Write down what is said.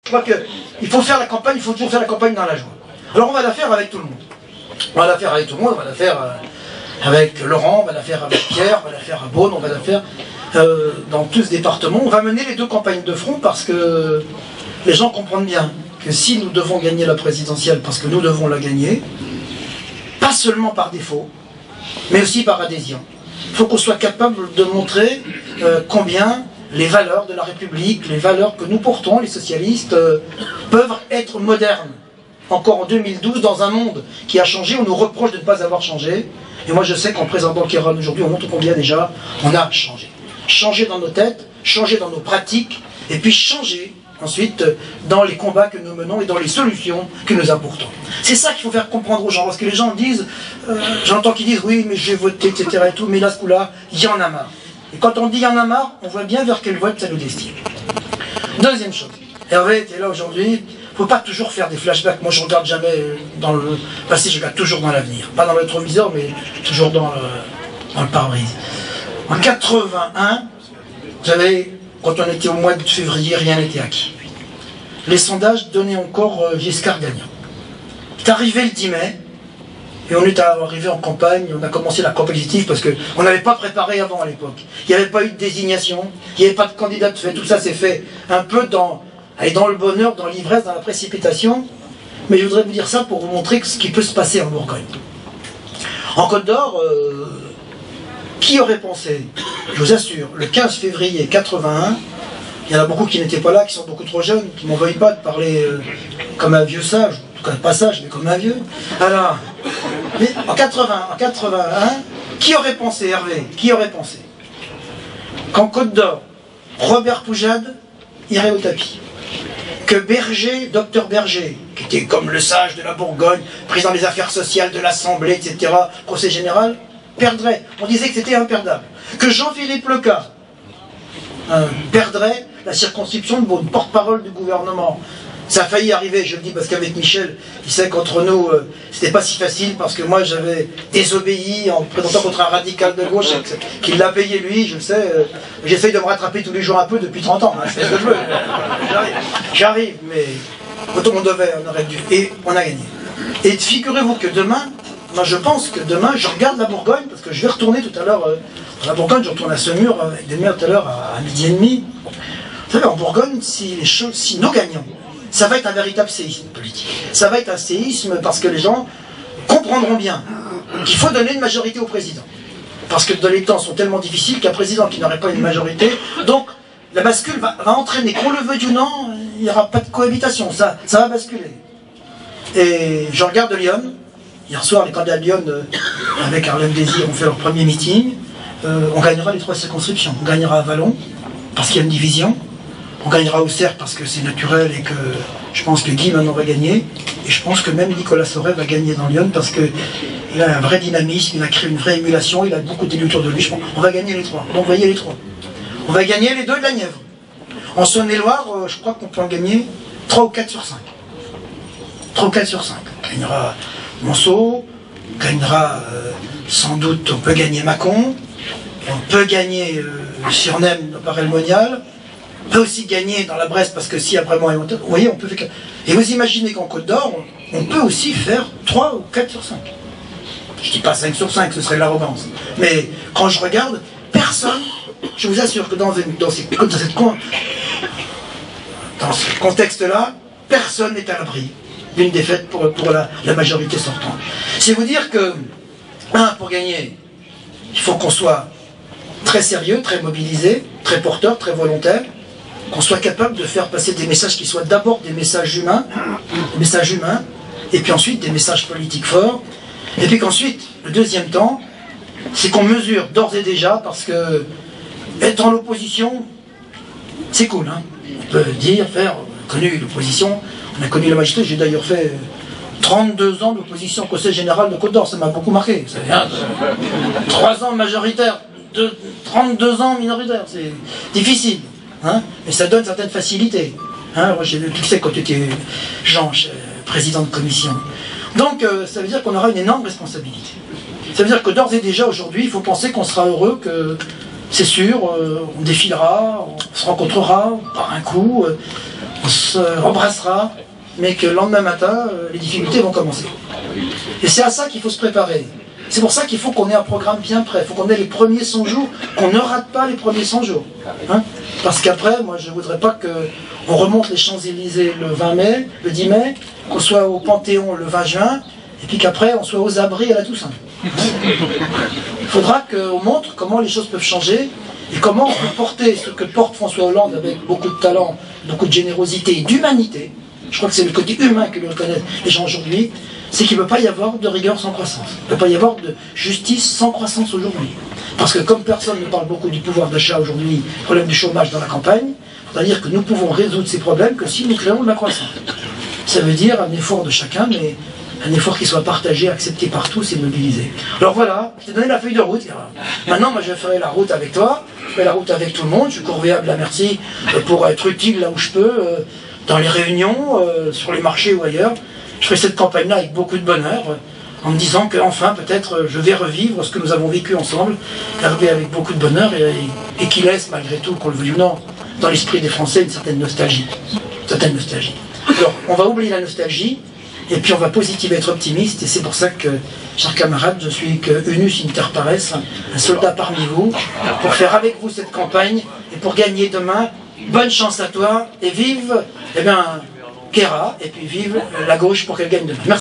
Je crois qu'il faut faire la campagne, il faut toujours faire la campagne dans la joie. Alors on va la faire avec tout le monde. On va la faire avec tout le monde, on va la faire avec Laurent, on va la faire avec Pierre, on va la faire à Beaune, on va la faire dans tous les départements. On va mener les deux campagnes de front parce que les gens comprennent bien que si nous devons gagner la présidentielle, parce que nous devons la gagner, pas seulement par défaut, mais aussi par adhésion. Il faut qu'on soit capable de montrer combien les valeurs de la République, les valeurs que nous portons, les socialistes, peuvent être modernes. Encore en 2012, dans un monde qui a changé, on nous reproche de ne pas avoir changé. Et moi je sais qu'en présentant Kéran aujourd'hui, on montre combien déjà on a changé. Changé dans nos têtes, changé dans nos pratiques, et puis changé ensuite dans les combats que nous menons et dans les solutions que nous apportons. C'est ça qu'il faut faire comprendre aux gens, parce que les gens disent, j'entends qu'ils disent oui mais j'ai voté, etc. et tout, mais là ce coup-là, il y en a marre. Et quand on dit il y en a marre, on voit bien vers quel vote ça nous destine. Deuxième chose, Hervé était là aujourd'hui, il ne faut pas toujours faire des flashbacks. Moi je ne regarde jamais dans le passé, je regarde toujours dans l'avenir. Pas dans le rétroviseur, mais toujours dans le pare-brise. En 81, vous savez, quand on était au mois de février, rien n'était acquis. Les sondages donnaient encore Giscard gagnant. C'est arrivé le 10 mai, et on est arrivé en campagne, on a commencé la campagne législative parce qu'on n'avait pas préparé avant à l'époque. Il n'y avait pas eu de désignation, il n'y avait pas de candidat de fait, tout ça s'est fait un peu dans le bonheur, dans l'ivresse, dans la précipitation. Mais je voudrais vous dire ça pour vous montrer ce qui peut se passer en Bourgogne. En Côte d'Or, qui aurait pensé, je vous assure, le 15 février 81, il y en a beaucoup qui n'étaient pas là, qui sont beaucoup trop jeunes, qui ne m'en veuillent pas de parler comme un vieux sage, en tout cas pas sage, mais comme un vieux. Alors, mais en 81, qui aurait pensé, Hervé, qui aurait pensé qu'en Côte d'Or, Robert Poujade irait au tapis, que Berger, docteur Berger, qui était comme le sage de la Bourgogne, président des affaires sociales de l'Assemblée, etc., conseil général, perdrait. On disait que c'était imperdable. Que Jean-Philippe Leca perdrait la circonscription de Beaune, porte-parole du gouvernement. Ça a failli arriver, je le dis parce qu'avec Michel, il sait qu'entre nous, c'était pas si facile parce que moi j'avais désobéi en me présentant contre un radical de gauche, qu'il l'a payé lui, je le sais. J'essaye de me rattraper tous les jours un peu depuis 30 ans, hein, je fais ce que je veux. J'arrive, mais quand on devait, on aurait dû. Et on a gagné. Et figurez-vous que demain, moi je pense que demain, je regarde la Bourgogne, parce que je vais retourner tout à l'heure dans la Bourgogne, je retourne à Semur avec des maires tout à l'heure à 12h30. Vous savez, en Bourgogne, si nous gagnons, ça va être un véritable séisme politique. Ça va être un séisme parce que les gens comprendront bien qu'il faut donner une majorité au président. Parce que les temps sont tellement difficiles qu'un président qui n'aurait pas une majorité, donc la bascule va entraîner, qu'on le veuille ou non, il n'y aura pas de cohabitation, ça va basculer. Et je regarde Lyon, hier soir les candidats de Lyon avec Arlène Désir ont fait leur premier meeting, on gagnera les 3 circonscriptions, on gagnera à Vallon, parce qu'il y a une division, on gagnera au Cerf parce que c'est naturel et que je pense que Guy maintenant va gagner. Et je pense que même Nicolas Sauret va gagner dans Lyon parce qu'il a un vrai dynamisme, il a créé une vraie émulation, il a beaucoup d'élus autour de lui. Je pense on va gagner les 3. Donc voyez les 3. On va gagner les 2 de la Nièvre. En Saône-et-Loire, je crois qu'on peut en gagner 3 ou 4 sur 5. 3 ou 4 sur 5. On gagnera Monceau, on gagnera sans doute, on peut gagner Mâcon, on peut gagner Suresnes par Elmonial. On peut aussi gagner dans la Bresse parce que si après moi, vous voyez, on peut faire. Et vous imaginez qu'en Côte d'Or, on peut aussi faire 3 ou 4 sur 5. Je dis pas 5 sur 5, ce serait l'arrogance. Mais quand je regarde, personne, je vous assure que dans ce contexte-là, personne n'est à l'abri d'une défaite pour la majorité sortante. C'est vous dire que, pour gagner, il faut qu'on soit très sérieux, très mobilisé, très porteur, très volontaire, qu'on soit capable de faire passer des messages qui soient d'abord des messages humains, et puis ensuite des messages politiques forts, et puis qu'ensuite, le deuxième temps, c'est qu'on mesure d'ores et déjà, parce que être en opposition, c'est cool, hein. On peut dire, faire, on a connu l'opposition, on a connu la magistrature, j'ai d'ailleurs fait 32 ans d'opposition au Conseil général de Côte d'Or, ça m'a beaucoup marqué, vous savez, hein, 3 ans majoritaire, 32 ans minoritaire, c'est difficile. Hein, mais ça donne certaines facilités. Hein, tu le sais quand tu étais Jean, président de commission. Donc ça veut dire qu'on aura une énorme responsabilité. Ça veut dire que d'ores et déjà aujourd'hui, il faut penser qu'on sera heureux, que c'est sûr, on défilera, on se rencontrera, on part un coup, on se embrassera, mais que le lendemain matin, les difficultés vont commencer. Et c'est à ça qu'il faut se préparer. C'est pour ça qu'il faut qu'on ait un programme bien prêt. Il faut qu'on ait les premiers 100 jours, qu'on ne rate pas les premiers 100 jours. Hein, parce qu'après, moi je ne voudrais pas qu'on remonte les Champs-Élysées le 20 mai, le 10 mai, qu'on soit au Panthéon le 20 juin, et puis qu'après on soit aux abris à la Toussaint. Il faudra qu'on montre comment les choses peuvent changer, et comment on peut porter ce que porte François Hollande avec beaucoup de talent, beaucoup de générosité et d'humanité. Je crois que c'est le côté humain que lui reconnaissent les gens aujourd'hui, c'est qu'il ne peut pas y avoir de rigueur sans croissance. Il ne peut pas y avoir de justice sans croissance aujourd'hui. Parce que comme personne ne parle beaucoup du pouvoir d'achat aujourd'hui, problème du chômage dans la campagne, c'est-à-dire que nous pouvons résoudre ces problèmes que si nous créons de la croissance. Ça veut dire un effort de chacun, mais un effort qui soit partagé, accepté par tous et mobilisé. Alors voilà, je t'ai donné la feuille de route. Maintenant, moi je ferai la route avec toi, je fais la route avec tout le monde, je suis corvéable à merci pour être utile là où je peux, dans les réunions, sur les marchés ou ailleurs. Je ferai cette campagne-là avec beaucoup de bonheur, en me disant qu'enfin, peut-être, je vais revivre ce que nous avons vécu ensemble, garder avec beaucoup de bonheur, et qui laisse, malgré tout, qu'on le veuille ou non, dans l'esprit des Français, une certaine nostalgie. Alors, on va oublier la nostalgie, et puis on va positive être optimiste, et c'est pour ça que, chers camarades, je suis que unus inter pares, un soldat parmi vous, pour faire avec vous cette campagne, et pour gagner demain. Bonne chance à toi, et vive, eh bien, Kera, et puis vive la gauche pour qu'elle gagne demain. Merci.